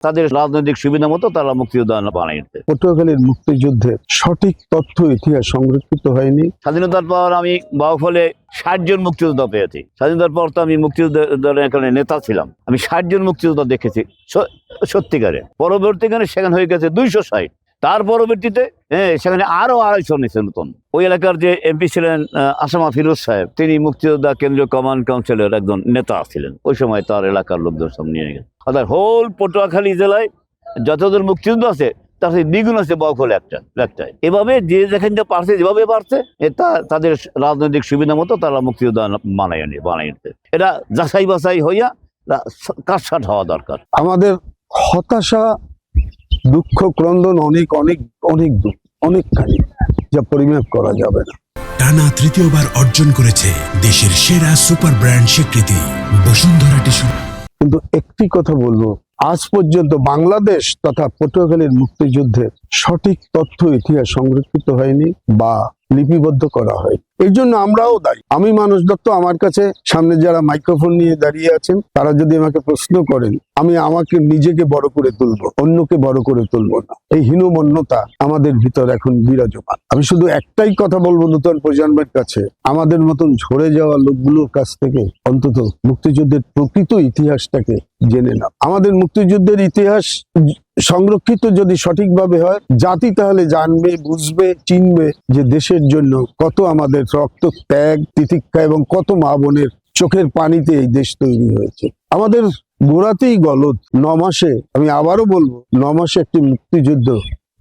তাদের রাজনৈতিক সুবিধা মতো তারা মুক্তিযোদ্ধা বানিয়ে নিতে। পটুয়াখালীর মুক্তিযুদ্ধের সঠিক তথ্য ইতিহাস সংরক্ষিত হয়নি। স্বাধীনতার পর আমি বাউফলে 60 জন মুক্তিযোদ্ধা পেয়েছি। স্বাধীনতার পর তো আমি মুক্তিযোদ্ধার এখানে নেতা ছিলাম। আমি 60 জন মুক্তিযোদ্ধা দেখেছি সত্যিকারে। পরবর্তীকালে সেখানে হয়ে গেছে 260। তার পরবর্তীতে সেখানে আরো 250 নিয়েছে নতুন। ওই এলাকার যে এমপি ছিলেন আসামা ফিরোজ সাহেব, তিনি মুক্তিযোদ্ধা কেন্দ্রীয় কমান্ড কাউন্সিলের একজন নেতা ছিলেন। ওই সময় তার এলাকার লোকজন সব নিয়ে গেছে। অর্থাৎ হোল পটুয়াখালী জেলায় যতজন মুক্তিযুদ্ধ আছে তার থেকে দ্বিগুণ আছে বাউফলে একটাই। এভাবে যে যেখানে পারছে, যেভাবে পারছে তাদের রাজনৈতিক সুবিধা মতো তারা মুক্তিযোদ্ধা বানায় নিতে। এটা যাচাই বাছাই হইয়া কাটছাট হওয়া দরকার। আমাদের হতাশা, দুঃখ, ক্রন্দন অনেক অনেক অনেক দূর, অনেকখানি, যা পরিমাপ করা যাবে না। টানা তৃতীয়বার অর্জন করেছে দেশের সেরা সুপার ব্র্যান্ড স্বীকৃতি বসুন্ধরা টিস্যু। কিন্তু একটি কথা বলবো, আজ পর্যন্ত বাংলাদেশ তথা পটুয়াখালীর মুক্তিযুদ্ধের সঠিক তথ্য ইতিহাস সংরক্ষিত হয়নি বা লিপিবদ্ধ করা হয়। এই জন্য আমরাও দায়ী। আমি মানস দত্ত, আমার কাছে সামনে যারা মাইক্রোফোন নিয়ে দাঁড়িয়ে আছেন তারা যদি আমাকে প্রশ্ন করেন, আমি আমাকে নিজেকে বড় করে তুলবো, অন্যকে বড় করে তুলবো না। এই হীনমন্যতা আমাদের ভিতর এখন বিরাজমান। আমি শুধু একটাই কথা বলবো নতুন প্রজন্মের কাছে, আমাদের মতন ঝরে যাওয়া লোকগুলোর কাছ থেকে অন্তত মুক্তিযুদ্ধের প্রকৃত ইতিহাসটাকে জেনে নাও। আমাদের মুক্তিযুদ্ধের ইতিহাস সংরক্ষিত যদি সঠিকভাবে হয়, জাতি তাহলে জানবে, বুঝবে, চিনবে যে দেশের জন্য কত আমাদের রক্ত, ত্যাগ, তিতিক্ষা এবং কত মা বোনের চোখের পানিতে এই দেশ তৈরি হয়েছে। আমাদের গোড়াতেই গলদ। 9 মাসে, আমি আবারও বলবো, 9 মাসে একটি মুক্তিযুদ্ধ,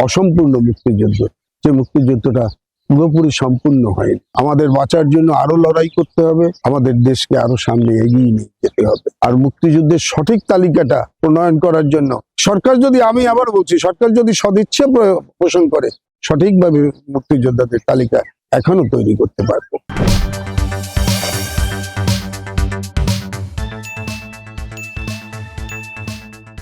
অসম্পূর্ণ মুক্তিযুদ্ধ, যে মুক্তিযুদ্ধটা পুরোপুরি সম্পূর্ণ হয়নি। আমাদের বাঁচার জন্য আরো লড়াই করতে হবে, আমাদের দেশকে আরো সামনে এগিয়ে নিয়ে যেতে হবে। আর মুক্তিযুদ্ধের সঠিক তালিকাটা প্রণয়ন করার জন্য সরকার যদি, আমি আবার বলছি, সরকার যদি সদিচ্ছা পোষণ করে, সঠিকভাবে মুক্তিযোদ্ধাদের তালিকা এখনো তৈরি করতে পারবে।